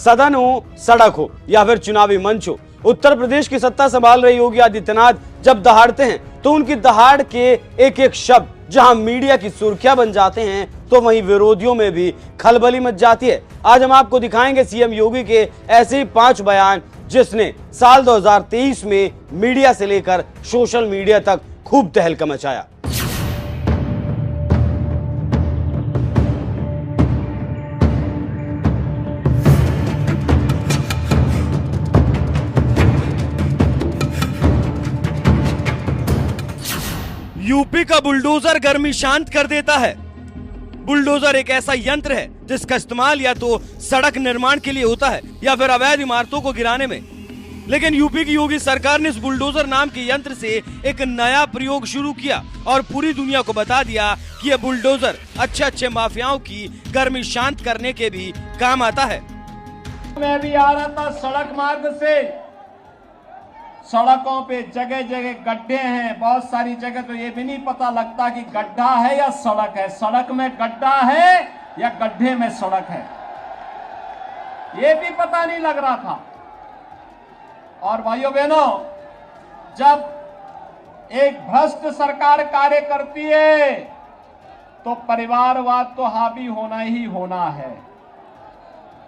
सदन हो, सड़क हो या फिर चुनावी मंच हो, उत्तर प्रदेश की सत्ता संभाल रहे योगी आदित्यनाथ जब दहाड़ते हैं तो उनकी दहाड़ के एक एक शब्द जहां मीडिया की सुर्खियां बन जाते हैं तो वहीं विरोधियों में भी खलबली मच जाती है। आज हम आपको दिखाएंगे सीएम योगी के ऐसे ही 5 बयान जिसने साल 2023 में मीडिया से लेकर सोशल मीडिया तक खूब तहलका मचाया। यूपी का बुलडोजर गर्मी शांत कर देता है। बुलडोजर एक ऐसा यंत्र है जिसका इस्तेमाल या तो सड़क निर्माण के लिए होता है या फिर अवैध इमारतों को गिराने में। लेकिन यूपी की योगी सरकार ने इस बुलडोजर नाम के यंत्र से एक नया प्रयोग शुरू किया और पूरी दुनिया को बता दिया कि यह बुलडोजर अच्छे माफियाओं की गर्मी शांत करने के भी काम आता है। मैं भी आ रहा था सड़क मार्ग से, सड़कों पे जगह जगह गड्ढे हैं, बहुत सारी जगह तो ये भी नहीं पता लगता कि गड्ढा है या सड़क है, सड़क में गड्ढा है या गड्ढे में सड़क है, ये भी पता नहीं लग रहा था। और भाइयों बहनों, जब एक भ्रष्ट सरकार कार्य करती है तो परिवारवाद तो हावी होना ही होना है।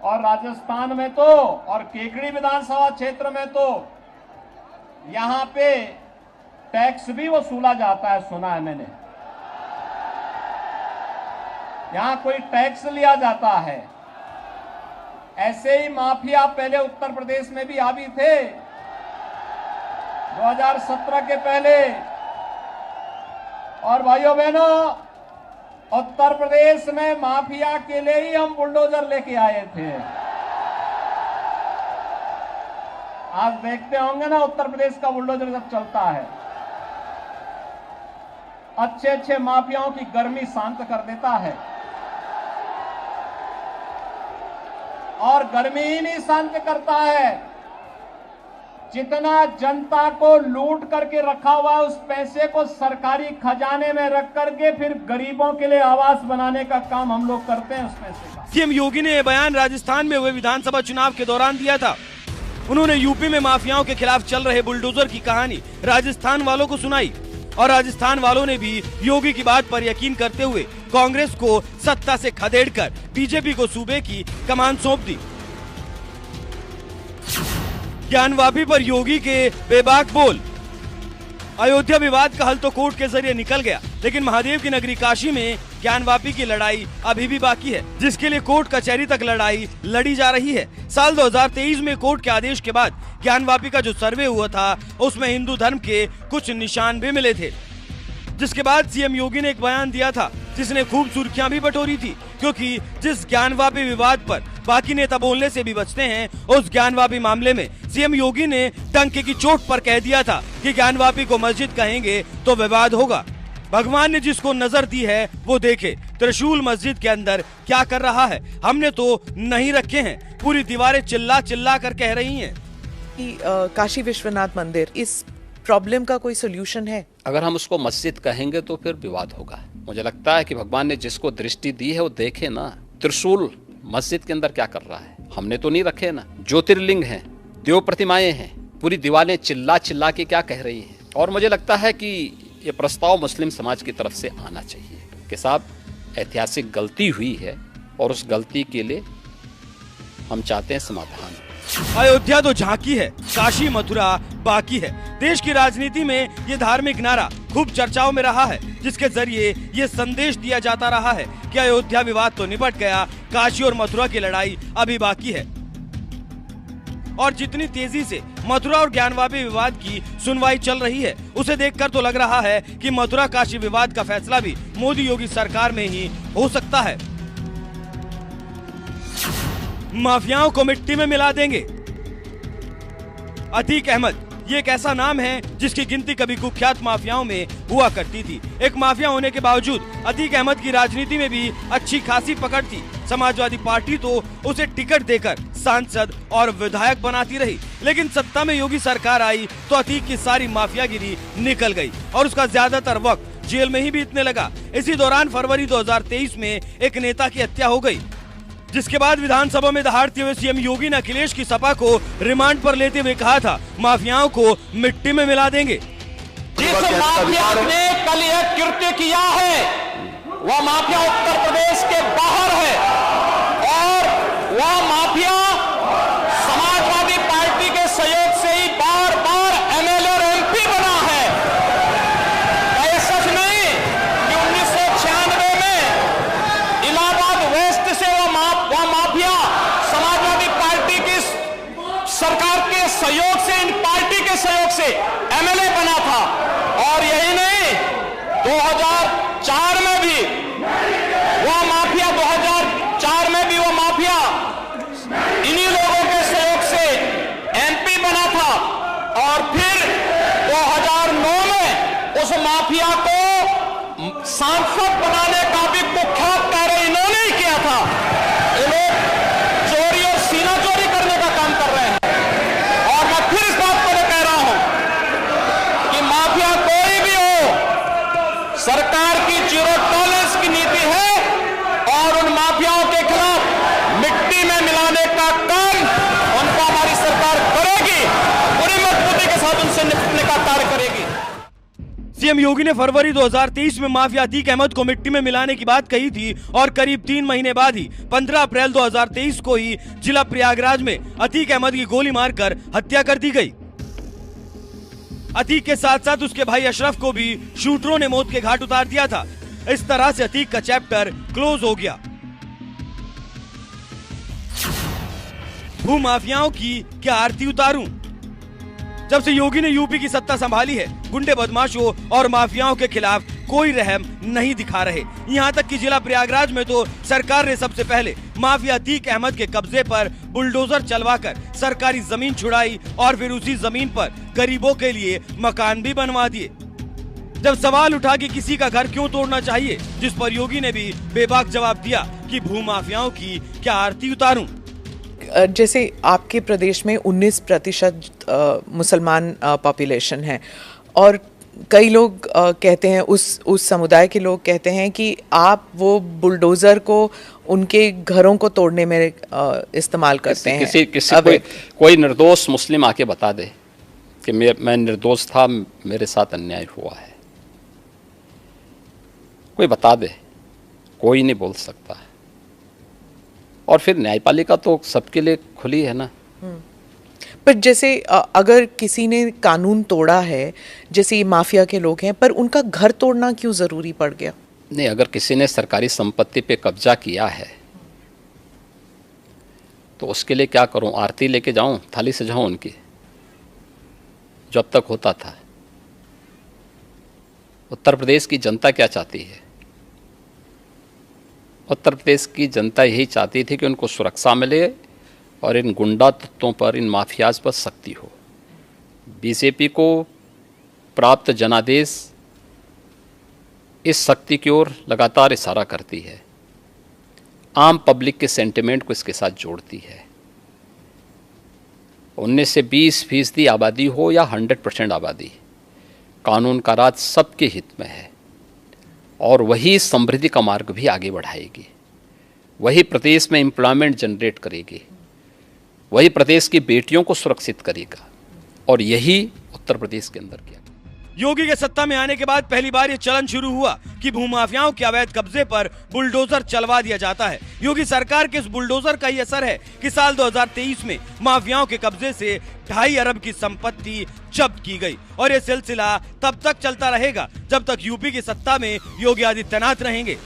और राजस्थान में तो और केकड़ी विधानसभा क्षेत्र में तो यहां पे टैक्स भी वसूला जाता है, सुना है मैंने। यहां कोई टैक्स लिया जाता है। ऐसे ही माफिया पहले उत्तर प्रदेश में भी हावी थे 2017 के पहले। और भाइयों बहनों, उत्तर प्रदेश में माफिया के लिए ही हम बुलडोजर लेके आए थे। आज देखते होंगे ना उत्तर प्रदेश का बुलडोजर जब चलता है, अच्छे माफियाओं की गर्मी शांत कर देता है। और गर्मी ही नहीं शांत करता है, जितना जनता को लूट करके रखा हुआ है उस पैसे को सरकारी खजाने में रख करके फिर गरीबों के लिए आवास बनाने का काम हम लोग करते हैं उस पैसे का। सीएम योगी ने यह बयान राजस्थान में हुए विधानसभा चुनाव के दौरान दिया था। उन्होंने यूपी में माफियाओं के खिलाफ चल रहे बुलडोजर की कहानी राजस्थान वालों को सुनाई और राजस्थान वालों ने भी योगी की बात पर यकीन करते हुए कांग्रेस को सत्ता से खदेड़कर बीजेपी को सूबे की कमान सौंप दी। ज्ञानवापी पर योगी के बेबाक बोल। अयोध्या विवाद का हल तो कोर्ट के जरिए निकल गया, लेकिन महादेव की नगरी काशी में ज्ञानवापी की लड़ाई अभी भी बाकी है, जिसके लिए कोर्ट कचहरी तक लड़ाई लड़ी जा रही है। साल 2023 में कोर्ट के आदेश के बाद ज्ञानवापी का जो सर्वे हुआ था उसमें हिंदू धर्म के कुछ निशान भी मिले थे, जिसके बाद सीएम योगी ने एक बयान दिया था जिसने खूब सुर्खियां भी बटोरी थी, क्योंकि जिस ज्ञानवापी विवाद पर बाकी नेता बोलने से भी बचते हैं, उस ज्ञानवापी मामले में सीएम योगी ने डंके की चोट पर कह दिया था कि ज्ञानवापी को मस्जिद कहेंगे तो विवाद होगा। भगवान ने जिसको नजर दी है वो देखे त्रिशूल मस्जिद के अंदर क्या कर रहा है। हमने तो नहीं रखे हैं, पूरी दीवारें चिल्ला चिल्ला कर कह रही हैं कि काशी विश्वनाथ मंदिर इस प्रॉब्लम का कोई सोल्यूशन है। अगर हम उसको मस्जिद कहेंगे तो फिर विवाद होगा। मुझे लगता है कि भगवान ने जिसको दृष्टि दी है वो देखे ना, त्रिशूल मस्जिद के अंदर क्या कर रहा है। हमने तो नहीं रखे ना, ज्योतिर्लिंग हैं, देव प्रतिमाएं हैं, पूरी दीवारें चिल्ला चिल्ला के क्या कह रही हैं। और मुझे लगता है कि ये प्रस्ताव मुस्लिम समाज की तरफ से आना चाहिए कि साहब ऐतिहासिक गलती हुई है और उस गलती के लिए हम चाहते हैं समाधान। अयोध्या तो झांकी है, काशी मथुरा बाकी है। देश की राजनीति में ये धार्मिक नारा खूब चर्चाओं में रहा है, जिसके जरिए ये संदेश दिया जाता रहा है कि अयोध्या विवाद तो निपट गया, काशी और मथुरा की लड़ाई अभी बाकी है। और जितनी तेजी से मथुरा और ज्ञानवापी विवाद की सुनवाई चल रही है, उसे देखकर तो लग रहा है कि मथुरा काशी विवाद का फैसला भी मोदी योगी सरकार में ही हो सकता है। माफियाओं को मिट्टी में मिला देंगे। अतीक अहमद ये एक ऐसा नाम है जिसकी गिनती कभी कुख्यात माफियाओं में हुआ करती थी। एक माफिया होने के बावजूद अतीक अहमद की राजनीति में भी अच्छी खासी पकड़ थी। समाजवादी पार्टी तो उसे टिकट देकर सांसद और विधायक बनाती रही, लेकिन सत्ता में योगी सरकार आई तो अतीक की सारी माफियागिरी निकल गई और उसका ज्यादातर वक्त जेल में ही बीतने लगा। इसी दौरान फरवरी 2023 में एक नेता की हत्या हो गई। जिसके बाद विधानसभा में दहाड़ते हुए सीएम योगी ने अखिलेश की सपा को रिमांड पर लेते हुए कहा था, माफियाओं को मिट्टी में मिला देंगे। जिस माफिया ने कल यह कृत्य किया है वह माफिया उत्तर प्रदेश के बाहर है और वह माफिया समाजवादी पार्टी के सहयोग से ही बार बार एमएलए और एमपी बना है। यह सच नहीं कि 1996 में इलाहाबाद वेस्ट से वह माफिया समाजवादी पार्टी की सरकार के सहयोग से, इन पार्टी के सहयोग से एमएलए बना था। और यही नहीं, 2004 में भी वह माफिया 2004 में भी वह माफिया इन्हीं लोगों के सहयोग से एमपी बना था। और फिर 2009 में उस माफिया को सांसद बनाने का भी कुख्यात कार्य इन्होंने ही किया था। ये लोग चोरी और सीना चोरी करने का काम कर रहे हैं। और मैं फिर इस बात को कह रहा हूं कि माफिया कोई भी हो, सरकार की जीरो टॉलरेंस की नीति है और उन माफियाओं के खिलाफ मिट्टी में मिलाने का काम उनको हमारी सरकार करेगी, पूरी मजबूती के साथ उनसे निपटने का कार्य करेगी। सीएम योगी ने फरवरी 2023 में माफिया अतीक अहमद को मिट्टी में मिलाने की बात कही थी और करीब 3 महीने बाद ही 15 अप्रैल 2023 को ही जिला प्रयागराज में अतीक अहमद की गोली मारकर हत्या कर दी गई। अतीक के साथ साथ उसके भाई अशरफ को भी शूटरों ने मौत के घाट उतार दिया था। इस तरह से अतीक का चैप्टर क्लोज हो गया। भूमाफियाओं की क्या आरती उतारूं? जब से योगी ने यूपी की सत्ता संभाली है, गुंडे बदमाशों और माफियाओं के खिलाफ कोई रहम नहीं दिखा रहे। यहाँ तक कि जिला प्रयागराज में तो सरकार ने सबसे पहले माफिया अतीक अहमद के कब्जे पर बुलडोजर चलवाकर सरकारी जमीन छुड़ाई और फिर उसी जमीन पर गरीबों के लिए मकान भी बनवा दिए। जब सवाल उठा कि किसी का घर क्यों तोड़ना चाहिए, जिस पर योगी ने भी बेबाक जवाब दिया कि भूमाफियाओं की क्या आरती उतारूं। जैसे आपके प्रदेश में 19% मुसलमान पॉपुलेशन है और कई लोग कहते हैं, उस समुदाय के लोग कहते हैं कि आप वो बुलडोजर को उनके घरों को तोड़ने में इस्तेमाल करते हैं। किसी कोई निर्दोष मुस्लिम आके बता दे कि मैं निर्दोष था, मेरे साथ अन्याय हुआ है, कोई बता दे, कोई नहीं बोल सकता। और फिर न्यायपालिका तो सबके लिए खुली है ना। पर जैसे अगर किसी ने कानून तोड़ा है, जैसे माफिया के लोग हैं, पर उनका घर तोड़ना क्यों जरूरी पड़ गया? नहीं, अगर किसी ने सरकारी संपत्ति पे कब्जा किया है तो उसके लिए क्या करूं? आरती लेके जाऊं, थाली सजाऊं उनकी, जो अब तक होता था। उत्तर प्रदेश की जनता क्या चाहती है? उत्तर प्रदेश की जनता यही चाहती थी कि उनको सुरक्षा मिले और इन गुंडा तत्वों पर, इन माफियाज पर सख्ती हो। बीजेपी को प्राप्त जनादेश इस शक्ति की ओर लगातार इशारा करती है, आम पब्लिक के सेंटिमेंट को इसके साथ जोड़ती है। 19 से 20% आबादी हो या 100% आबादी, कानून का राज सबके हित में है और वही समृद्धि का मार्ग भी आगे बढ़ाएगी, वही प्रदेश में एम्प्लॉयमेंट जनरेट करेगी, वही प्रदेश की बेटियों को सुरक्षित करेगा। और यही उत्तर प्रदेश के अंदर किया। योगी के सत्ता में आने के बाद पहली बार ये चलन शुरू हुआ कि भूमाफियाओं के अवैध कब्जे पर बुलडोजर चलवा दिया जाता है। योगी सरकार के इस बुलडोजर का ही असर है कि साल 2023 में माफियाओं के कब्जे से 2.5 अरब की संपत्ति जब्त की गई और ये सिलसिला तब तक चलता रहेगा जब तक यूपी की सत्ता में योगी आदित्यनाथ रहेंगे।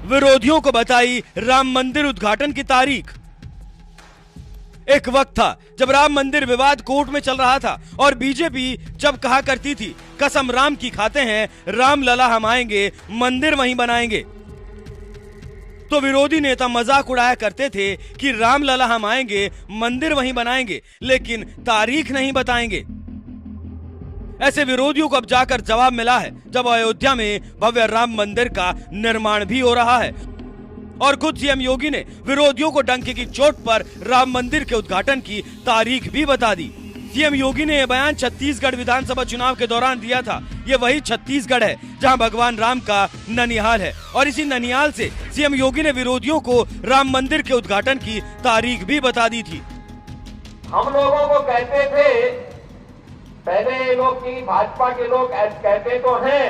विरोधियों को बताई राम मंदिर उद्घाटन की तारीख। एक वक्त था जब राम मंदिर विवाद कोर्ट में चल रहा था और बीजेपी जब कहा करती थी कसम राम की खाते हैं, राम लला हम आएंगे, मंदिर वहीं बनाएंगे, तो विरोधी नेता मजाक उड़ाया करते थे कि राम लला हम आएंगे, मंदिर वहीं बनाएंगे, लेकिन तारीख नहीं बताएंगे। ऐसे विरोधियों को अब जाकर जवाब मिला है जब अयोध्या में भव्य राम मंदिर का निर्माण भी हो रहा है और खुद सीएम योगी ने विरोधियों को डंके की चोट पर राम मंदिर के उद्घाटन की तारीख भी बता दी। सीएम योगी ने यह बयान छत्तीसगढ़ विधानसभा चुनाव के दौरान दिया था। ये वही छत्तीसगढ़ है जहां भगवान राम का ननिहाल है और इसी ननिहाल से सीएम योगी ने विरोधियों को राम मंदिर के उद्घाटन की तारीख भी बता दी थी। हम लोगों को कहते थे, पहले लोग की भाजपा के लोग कहते तो हैं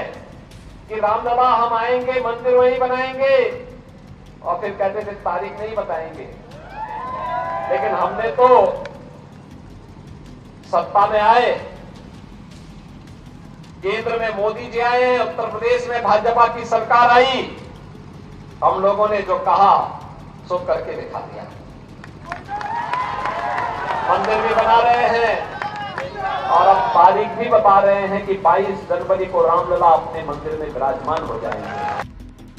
कि रामलला हम आएंगे, मंदिर वहीं बनाएंगे, और फिर कहते थे तारीख नहीं बताएंगे। लेकिन हमने तो सत्ता में आए, केंद्र में मोदी जी आए, उत्तर प्रदेश में भाजपा की सरकार आई, हम लोगों ने जो कहा सो करके दिखा दिया। मंदिर भी बना रहे हैं और अब तारीख भी बता रहे हैं कि 22 जनवरी को रामलला अपने मंदिर में विराजमान हो जाएंगे।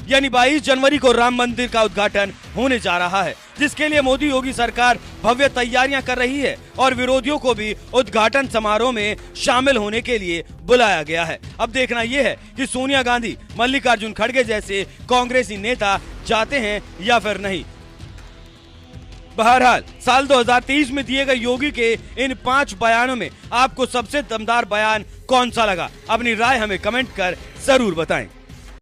यानी 22 जनवरी को राम मंदिर का उद्घाटन होने जा रहा है, जिसके लिए मोदी योगी सरकार भव्य तैयारियां कर रही है और विरोधियों को भी उद्घाटन समारोह में शामिल होने के लिए बुलाया गया है। अब देखना यह है कि सोनिया गांधी, मल्लिकार्जुन खड़गे जैसे कांग्रेसी नेता जाते हैं या फिर नहीं। बहरहाल साल 2023 में दिए गए योगी के इन 5 बयानों में आपको सबसे दमदार बयान कौन सा लगा? अपनी राय हमें कमेंट कर जरूर बताएं।